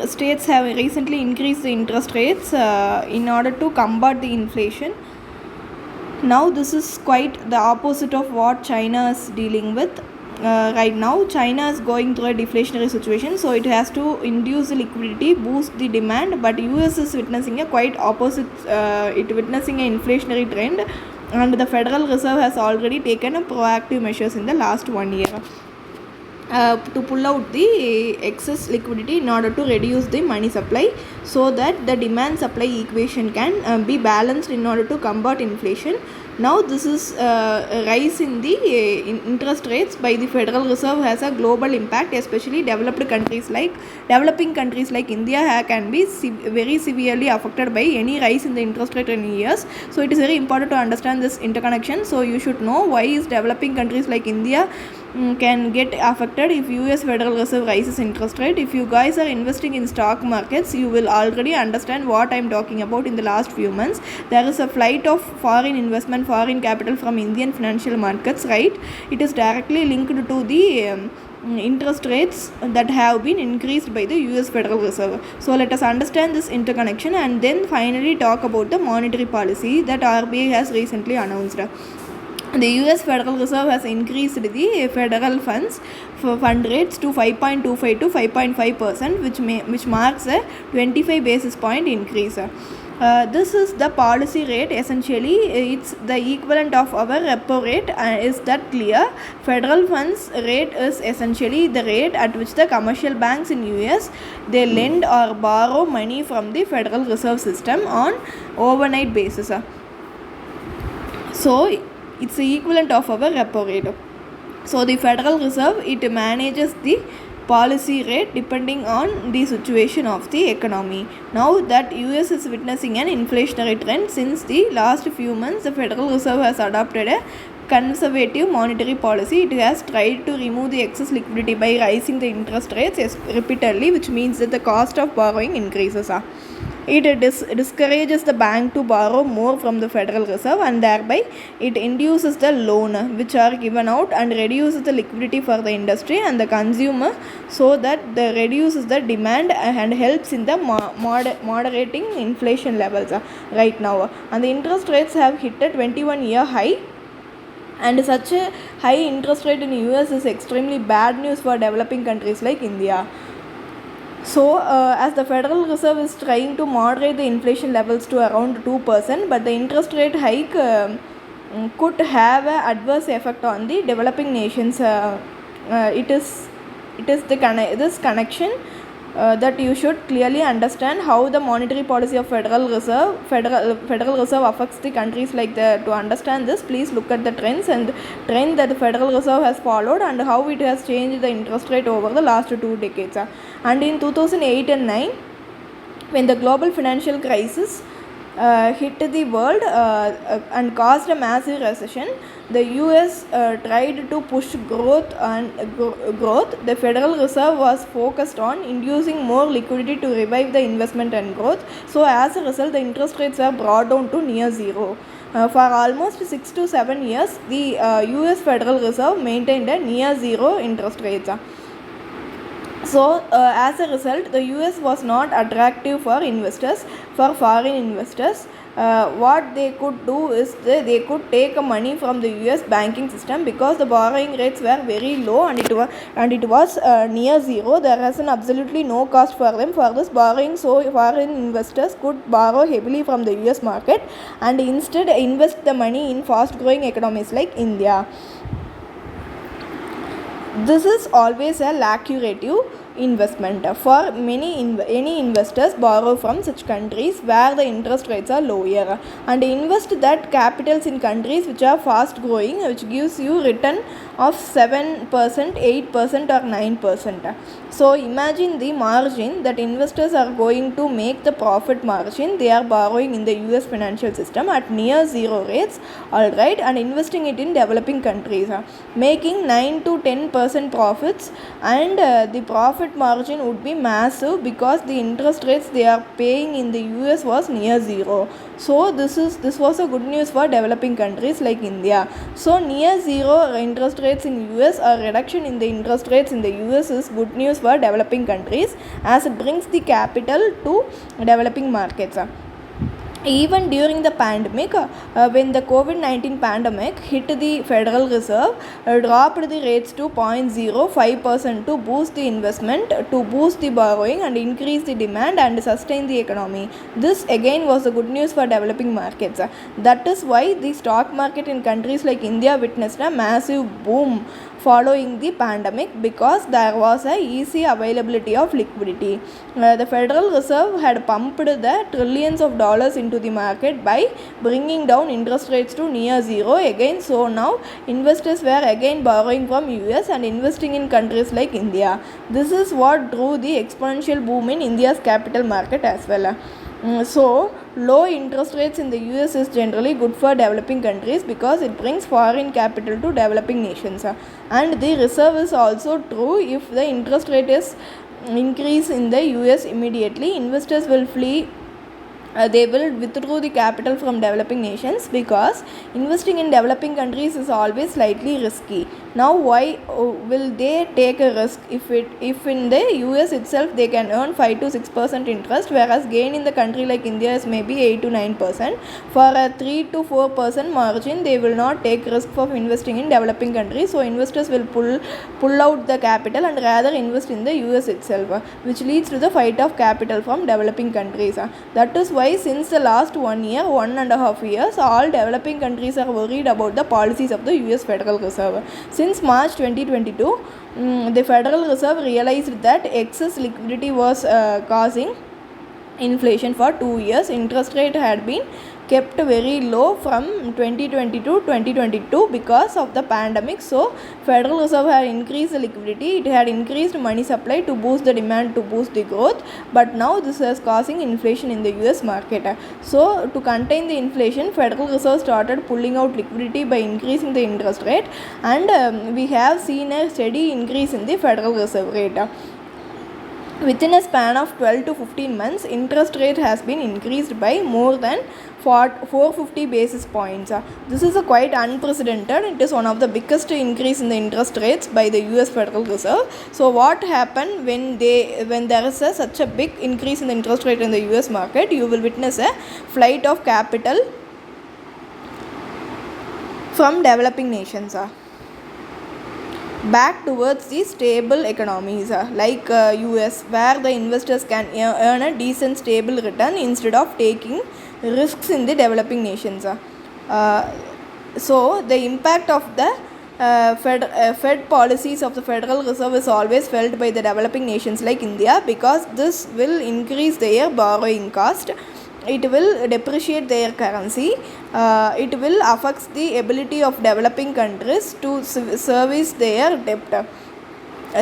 states have recently increased the interest rates in order to combat the inflation. Now this is quite the opposite of what China is dealing with. Right now China is going through a deflationary situation, so it has to induce the liquidity, boost the demand, but US is witnessing a quite opposite, witnessing an inflationary trend, and the Federal Reserve has already taken a proactive measures in the last 1 year to pull out the excess liquidity in order to reduce the money supply, so that the demand supply equation can be balanced in order to combat inflation. Now this is a rise in the interest rates by the Federal Reserve has a global impact, especially developing countries like India can be very severely affected by any rise in the interest rate in years. So it is very important to understand this interconnection. So you should know why is developing countries like India can get affected if US Federal Reserve raises interest rate. If you guys are investing in stock markets, you will already understand what I am talking about. In the last few months, there is a flight of foreign capital from Indian financial markets, right? It is directly linked to the interest rates that have been increased by the US Federal Reserve. So let us understand this interconnection and then finally talk about the monetary policy that RBI has recently announced. The US Federal Reserve has increased the federal fund rates to 5.25 to 5.5%, which marks a 25 basis point increase. This is the policy rate. Essentially, it's the equivalent of our repo rate. Is that clear? Federal funds rate is essentially the rate at which the commercial banks in US they lend or borrow money from the Federal Reserve System on overnight basis. So it's the equivalent of our repo rate. So the Federal Reserve, it manages the policy rate depending on the situation of the economy. Now that US is witnessing an inflationary trend, since the last few months the Federal Reserve has adopted a conservative monetary policy. It has tried to remove the excess liquidity by raising the interest rates repeatedly, which means that the cost of borrowing increases. It discourages the bank to borrow more from the Federal Reserve, and thereby it induces the loan which are given out and reduces the liquidity for the industry and the consumer, so that the reduces the demand and helps in the moderating inflation levels right now. And the interest rates have hit a 21-year high, and such a high interest rate in US is extremely bad news for developing countries like India. So, as the Federal Reserve is trying to moderate the inflation levels to around 2%, but the interest rate hike could have an adverse effect on the developing nations. It is this connection that you should clearly understand how the monetary policy of Federal Reserve affects the countries like to understand this, please look at the trends that the Federal Reserve has followed and how it has changed the interest rate over the last 2 decades. And in 2008 and 9, when the global financial crisis hit the world and caused a massive recession, the US tried to push growth. The Federal Reserve was focused on inducing more liquidity to revive the investment and growth. So as a result, the interest rates were brought down to near zero. For almost 6 to 7 years, the US Federal Reserve maintained a near zero interest rates. So, as a result, the US was not attractive for foreign investors. What they could do is they could take money from the US banking system, because the borrowing rates were very low and it was near zero. There was absolutely no cost for them for this borrowing. So, foreign investors could borrow heavily from the US market and instead invest the money in fast-growing economies like India. This is always a lucrative investment. For any investors borrow from such countries where the interest rates are lower and invest that capitals in countries which are fast growing, which gives you return of 7%, 8% or 9%. So imagine the margin that investors are going to make, the profit margin they are borrowing in the US financial system at near zero rates, alright, and investing it in developing countries, making 9 to 10% profits, and the profit profit margin would be massive because the interest rates they are paying in the US was near zero. So this was a good news for developing countries like India. So near zero interest rates in US or reduction in the interest rates in the US is good news for developing countries as it brings the capital to developing markets. Even during the pandemic, when the COVID-19 pandemic hit the Federal Reserve, dropped the rates to 0.05% to boost the investment, to boost the borrowing and increase the demand and sustain the economy. This again was the good news for developing markets. That is why the stock market in countries like India witnessed a massive boom following the pandemic because there was a easy availability of liquidity. The Federal Reserve had pumped the trillions of dollars into the market by bringing down interest rates to near zero again. So now investors were again borrowing from US and investing in countries like India. This is what drew the exponential boom in India's capital market as well. So low interest rates in the US is generally good for developing countries because it brings foreign capital to developing nations. And the reserve is also true. If the interest rate is increase in the US immediately, investors will flee. They will withdraw the capital from developing nations because investing in developing countries is always slightly risky. Now why will they take a risk if in the US itself they can earn 5 to 6% interest, whereas gain in the country like India is maybe 8 to 9%. For a 3 to 4% margin they will not take risk of investing in developing countries. So investors will pull out the capital and rather invest in the US itself, which leads to the fight of capital from developing countries. That is why since the last 1 year, 1.5 years, all developing countries are worried about the policies of the US Federal Reserve. Since March 2022, the Federal Reserve realized that excess liquidity was causing inflation for 2 years. Interest rate had been kept very low from 2020 to 2022 because of the pandemic. So Federal Reserve had increased the liquidity, it had increased money supply to boost the demand, to boost the growth, but now this is causing inflation in the US market. So to contain the inflation, Federal Reserve started pulling out liquidity by increasing the interest rate, and we have seen a steady increase in the Federal Reserve rate. Within a span of 12 to 15 months, interest rate has been increased by more than 450 basis points. This is a quite unprecedented. It is one of the biggest increase in the interest rates by the US Federal Reserve. So what happened when there is such a big increase in the interest rate in the US market? You will witness a flight of capital from developing nations back towards the stable economies like US, where the investors can earn a decent stable return instead of taking risks in the developing nations. So the impact of the Fed policies of the Federal Reserve is always felt by the developing nations like India because this will increase their borrowing cost. It will depreciate their currency. It will affect the ability of developing countries to service their debt.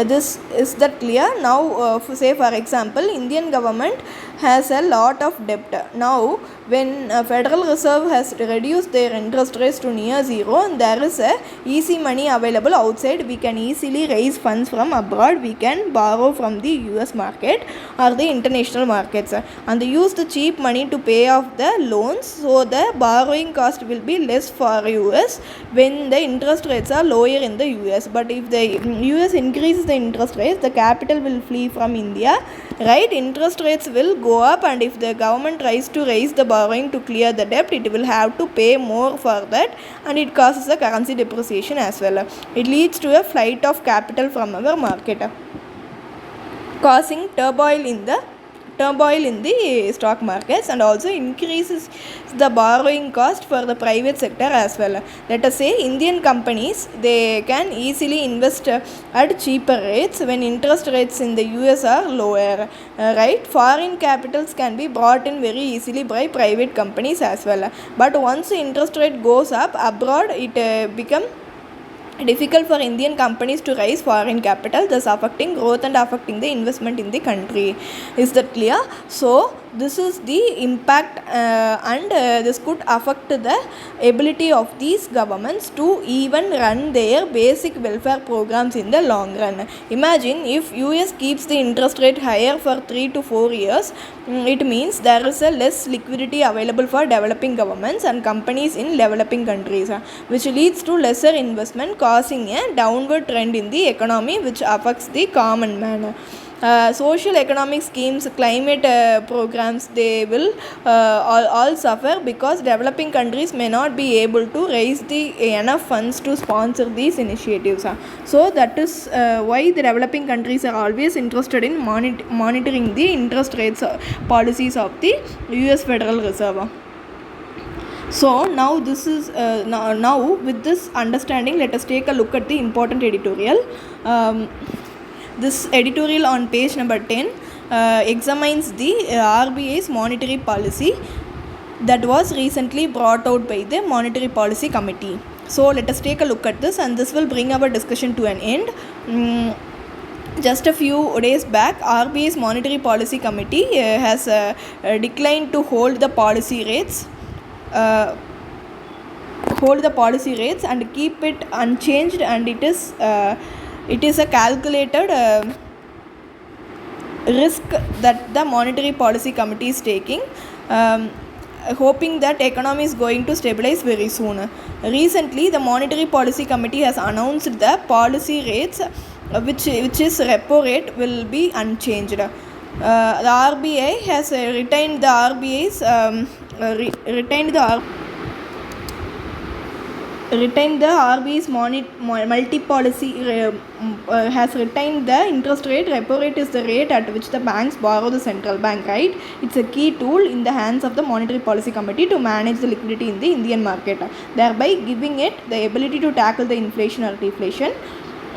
This is that clear. Now say for example, Indian government has a lot of debt. Now when Federal Reserve has reduced their interest rates to near zero and there is a easy money available outside, we can easily raise funds from abroad, we can borrow from the US market or the international markets and they use the cheap money to pay off the loans, so the borrowing cost will be less for US when the interest rates are lower in the US. But if the US increases the interest rates, the capital will flee from India, right? Interest rates will go up, and if the government tries to raise the borrowing to clear the debt, it will have to pay more for that, and it causes a currency depreciation as well. It leads to a flight of capital from our market, causing turmoil in the stock markets, and also increases the borrowing cost for the private sector as well. Let us say Indian companies, they can easily invest at cheaper rates when interest rates in the US are lower, right? Foreign capitals can be brought in very easily by private companies as well, but once the interest rate goes up abroad, it becomes difficult for Indian companies to raise foreign capital, thus affecting growth and affecting the investment in the country. Is that clear? So this is the impact, and this could affect the ability of these governments to even run their basic welfare programs in the long run. Imagine if US keeps the interest rate higher for 3 to 4 years, it means there is a less liquidity available for developing governments and companies in developing countries, which leads to lesser investment, causing a downward trend in the economy, which affects the common man. Social economic schemes, climate programs, they will all suffer because developing countries may not be able to raise the enough funds to sponsor these initiatives. So that is why the developing countries are always interested in monitoring the interest rates policies of the US Federal Reserve. So now this is now with this understanding, let us take a look at the important editorial. This editorial on page number 10 examines the RBI's monetary policy that was recently brought out by the Monetary Policy Committee. So let us take a look at this, and this will bring our discussion to an end. Just a few days back, RBI's Monetary Policy Committee has declined to hold the policy rates and keep it unchanged, and it is a calculated risk that the Monetary Policy Committee is taking, hoping that economy is going to stabilize very soon. Recently, the Monetary Policy Committee has announced the policy rates, which is repo rate, will be unchanged. The RBI has retained the RBI's multi-policy has retained the interest rate. Repo rate is the rate at which the banks borrow the central bank, right? It's a key tool in the hands of the Monetary Policy Committee to manage the liquidity in the Indian market, thereby giving it the ability to tackle the inflation or deflation.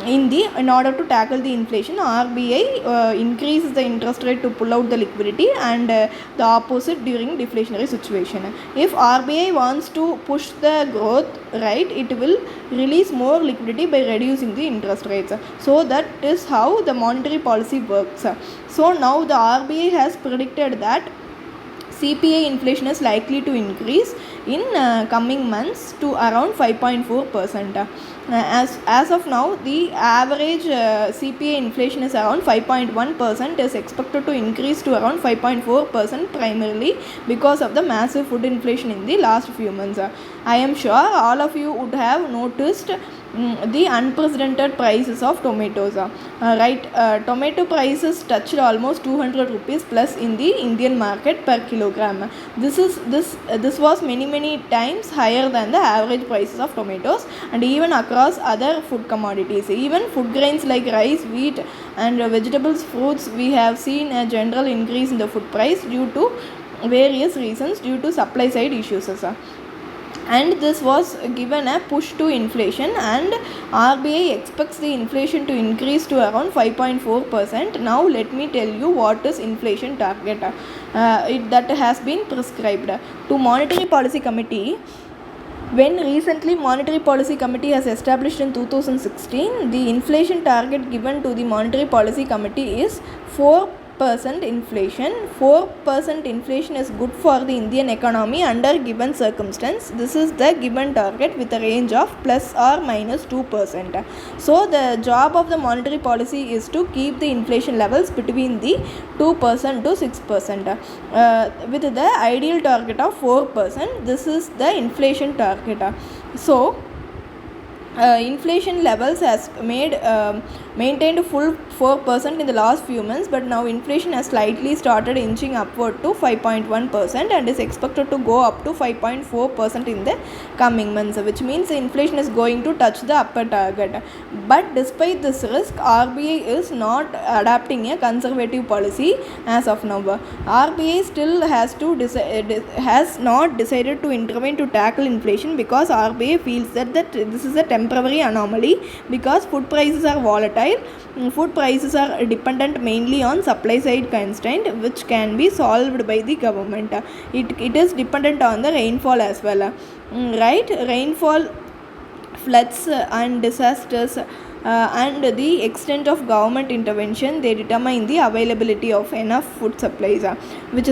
In order to tackle the inflation, RBI increases the interest rate to pull out the liquidity, and the opposite during deflationary situation. If RBI wants to push the growth, right, it will release more liquidity by reducing the interest rates. So that is how the monetary policy works. So now the RBI has predicted that CPI inflation is likely to increase in coming months to around 5.4%. As of now, the average CPI inflation is around 5.1%, is expected to increase to around 5.4% primarily because of the massive food inflation in the last few months. I am sure all of you would have noticed the unprecedented prices of tomatoes, right? Tomato prices touched almost 200 rupees plus in the Indian market per kilogram. This was many times higher than the average prices of tomatoes, and even across other food commodities. Even food grains like rice, wheat, and vegetables, fruits, we have seen a general increase in the food price due to various reasons, due to supply side issues. And this was given a push to inflation, and RBI expects the inflation to increase to around 5.4%. Now let me tell you what is inflation target that has been prescribed to Monetary Policy Committee. When recently Monetary Policy Committee has established in 2016, the inflation target given to the Monetary Policy Committee is 4% inflation. 4% inflation is good for the Indian economy under given circumstance. This is the given target with a range of plus or minus 2%. So the job of the monetary policy is to keep the inflation levels between the 2% to 6%, with the ideal target of 4%. This is the inflation target. So inflation levels has maintained full 4% in the last few months, but now inflation has slightly started inching upward to 5.1% and is expected to go up to 5.4% in the coming months, which means the inflation is going to touch the upper target. But despite this risk, RBI is not adapting a conservative policy as of now. RBI still has not decided to intervene to tackle inflation, because RBI feels that this is a temporary anomaly, because food prices are volatile. Food prices are dependent mainly on supply side constraint, which can be solved by the government. It is dependent on the rainfall as well, right? Rainfall, floods and disasters, and the extent of government intervention, they determine the availability of enough food supplies, which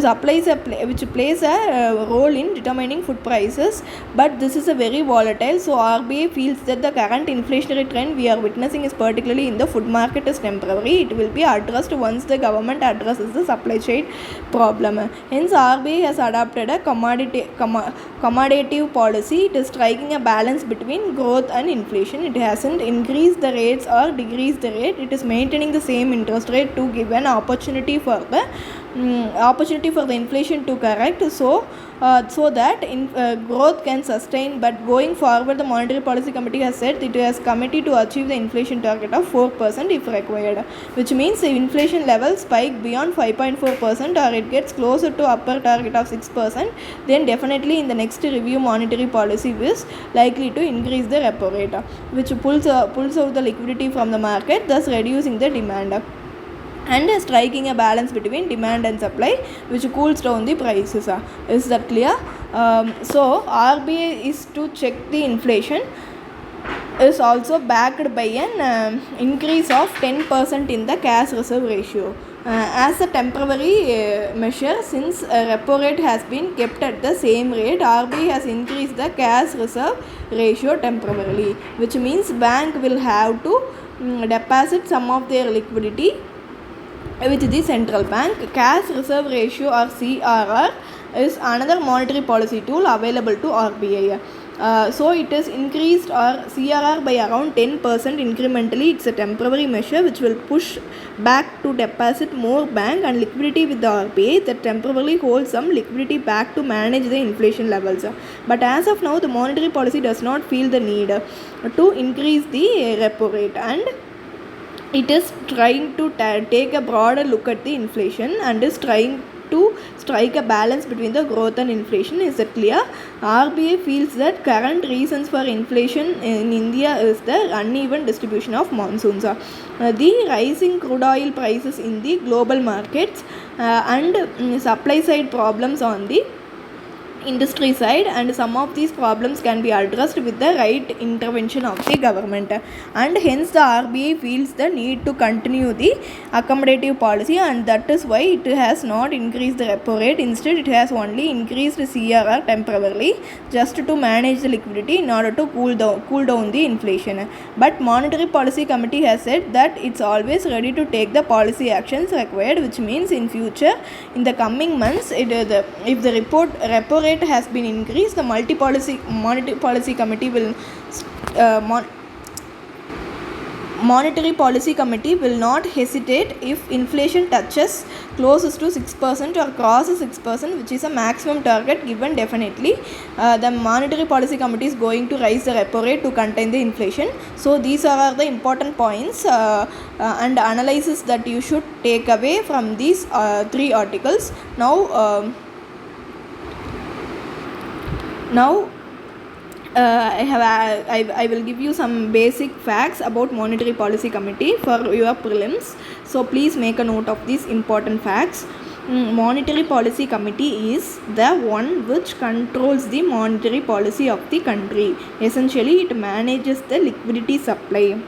plays a role in determining food prices. But this is a very volatile, so RBI feels that the current inflationary trend we are witnessing is particularly in the food market is temporary. It will be addressed once the government addresses the supply chain problem. Hence RBI has adopted a accommodative policy. It is striking a balance between growth and inflation. It hasn't increased the rates or decreased the rate. It is maintaining the same interest rate to give an opportunity for the inflation to correct, so that growth can sustain. But going forward, the Monetary Policy Committee has said it has committed to achieve the inflation target of 4% if required, which means the inflation level spike beyond 5.4% or it gets closer to upper target of 6%, then definitely in the next review monetary policy is likely to increase the repo rate, which pulls out the liquidity from the market, thus reducing the demand and striking a balance between demand and supply, which cools down the prices. Is that clear? So RBI is to check the inflation is also backed by an increase of 10% in the cash reserve ratio. As a temporary measure, since repo rate has been kept at the same rate, RBI has increased the cash reserve ratio temporarily, which means bank will have to deposit some of their liquidity with the central bank. Cash reserve ratio or CRR is another monetary policy tool available to RBI. So it is increased or CRR by around 10% incrementally. It's a temporary measure which will push back to deposit more bank and liquidity with the RBI that temporarily holds some liquidity back to manage the inflation levels. But as of now, the monetary policy does not feel the need to increase the repo rate, and it is trying to take a broader look at the inflation and is trying to strike a balance between the growth and inflation. Is that clear? RBI feels that current reasons for inflation in India is the uneven distribution of monsoons, the rising crude oil prices in the global markets, and supply side problems on the industry side, and some of these problems can be addressed with the right intervention of the government, and hence the RBI feels the need to continue the accommodative policy, and that is why it has not increased the repo rate. Instead, it has only increased the CRR temporarily just to manage the liquidity in order to cool down the inflation. But Monetary Policy Committee has said that it's always ready to take the policy actions required, which means in future, in the coming months, if the repo rate has been increased, the Monetary Policy Committee will Monetary Policy Committee will not hesitate if inflation touches closest to 6% or crosses 6%, which is a maximum target given. Definitely the Monetary Policy Committee is going to raise the repo rate to contain the inflation. So these are the important points and analysis that you should take away from these 3 articles. Now I will give you some basic facts about Monetary Policy Committee for your prelims. So please make a note of these important facts. Monetary Policy Committee is the one which controls the monetary policy of the country. Essentially, it manages the liquidity supply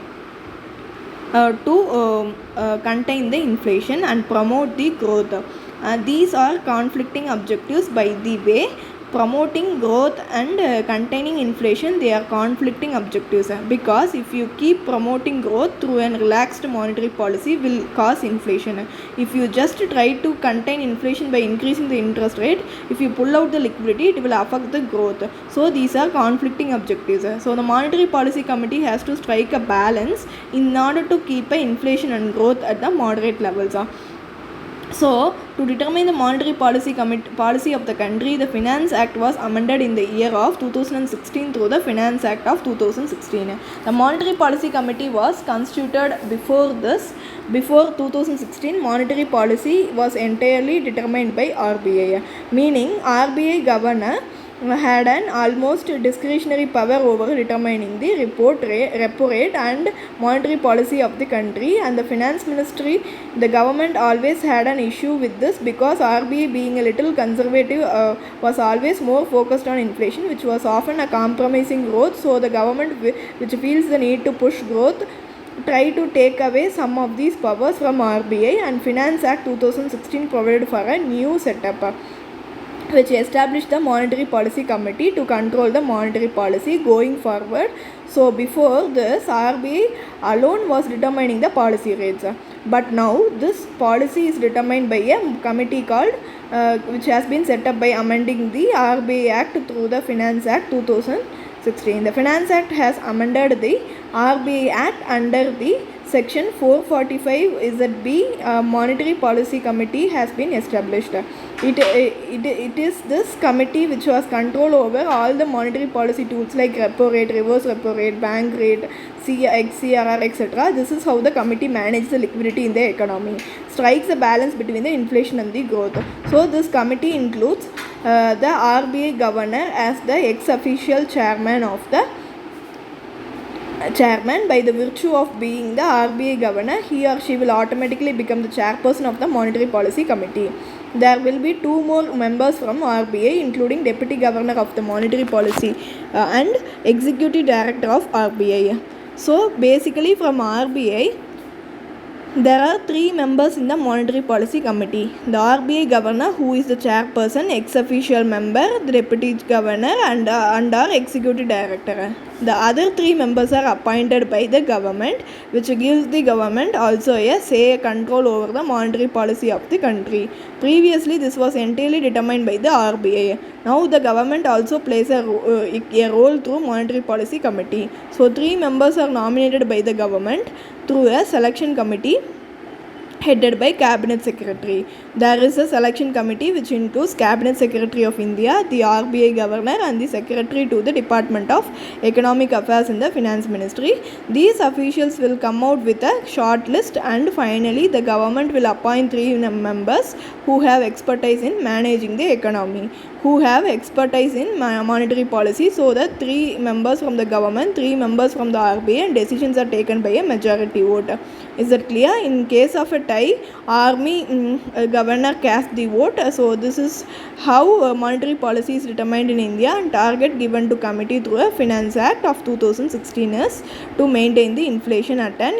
to contain the inflation and promote the growth. These are conflicting objectives. By the way, promoting growth and containing inflation, they are conflicting objectives, because if you keep promoting growth through a relaxed monetary policy will cause inflation. If you just try to contain inflation by increasing the interest rate, if you pull out the liquidity, it will affect the growth. So these are conflicting objectives. So the Monetary Policy Committee has to strike a balance in order to keep inflation and growth at the moderate levels. So, to determine the monetary policy of the country, the Finance Act was amended in the year of 2016 through the Finance Act of 2016. The Monetary Policy Committee was constituted before 2016. Monetary policy was entirely determined by RBI, meaning RBI governor had an almost discretionary power over determining the repo rate and monetary policy of the country, and the finance ministry, the government always had an issue with this, because RBI, being a little conservative, was always more focused on inflation, which was often a compromising growth. So the government, which feels the need to push growth try to take away some of these powers from RBI, and Finance Act 2016 provided for a new setup which established the Monetary Policy Committee to control the monetary policy going forward. So before this, RBI alone was determining the policy rates, but now this policy is determined by a committee called which has been set up by amending the RBI Act through the Finance Act 2016. The Finance Act has amended the RBI Act under the Section 445 ZB. Monetary Policy Committee has been established. It is this committee which has control over all the monetary policy tools like repo rate, reverse repo rate, bank rate, CRR, etc. This is how the committee manages the liquidity in the economy, strikes the balance between the inflation and the growth. So this committee includes the RBI governor as the ex-official chairman by the virtue of being the RBI governor. He or she will automatically become the chairperson of the Monetary Policy Committee. There will be 2 more members from RBI, including Deputy Governor of the Monetary Policy and Executive Director of RBI. So basically from RBI, there are 3 members in the Monetary Policy Committee: the RBI Governor, who is the chairperson, ex-official member, the Deputy Governor, and our Executive Director. The other 3 members are appointed by the government, which gives the government also a say, control over the monetary policy of the country. Previously, this was entirely determined by the RBI. Now, the government also plays a role through Monetary Policy Committee. So, 3 members are nominated by the government through a selection committee headed by Cabinet Secretary. There is a selection committee which includes Cabinet Secretary of India, the RBI Governor, and the Secretary to the Department of Economic Affairs in the Finance Ministry. These officials will come out with a short list, and finally the government will appoint 3 members who have expertise in managing the economy, who have expertise in monetary policy. So that 3 members from the government, 3 members from the RBI, and decisions are taken by a majority vote. Is that clear? In case of a tie, governor cast the vote. So this is how monetary policy is determined in India, and target given to committee through a Finance Act of 2016 is to maintain the inflation at an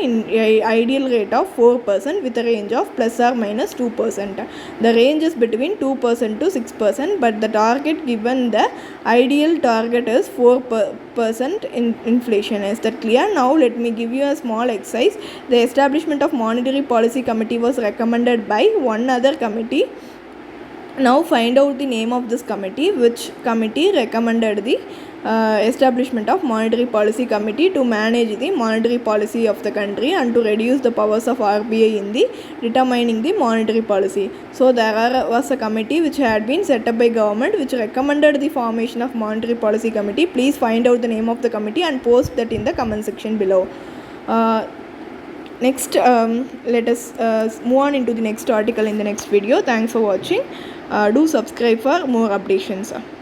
ideal rate of 4% with a range of plus or minus 2%. The range is between 2% to 6%, but the target given, the ideal target is 4% in inflation. Is that clear? Now let me give you a small exercise. The establishment of Monetary Policy Committee was recommended by one other committee. Now find out the name of this committee. Which committee recommended the establishment of Monetary Policy Committee to manage the monetary policy of the country and to reduce the powers of RBI in the determining the monetary policy. So there was a committee which had been set up by government which recommended the formation of Monetary Policy Committee. Please find out the name of the committee and post that in the comment section below. Next, let us move on into the next article in the next video. Thanks for watching. Do subscribe for more updates.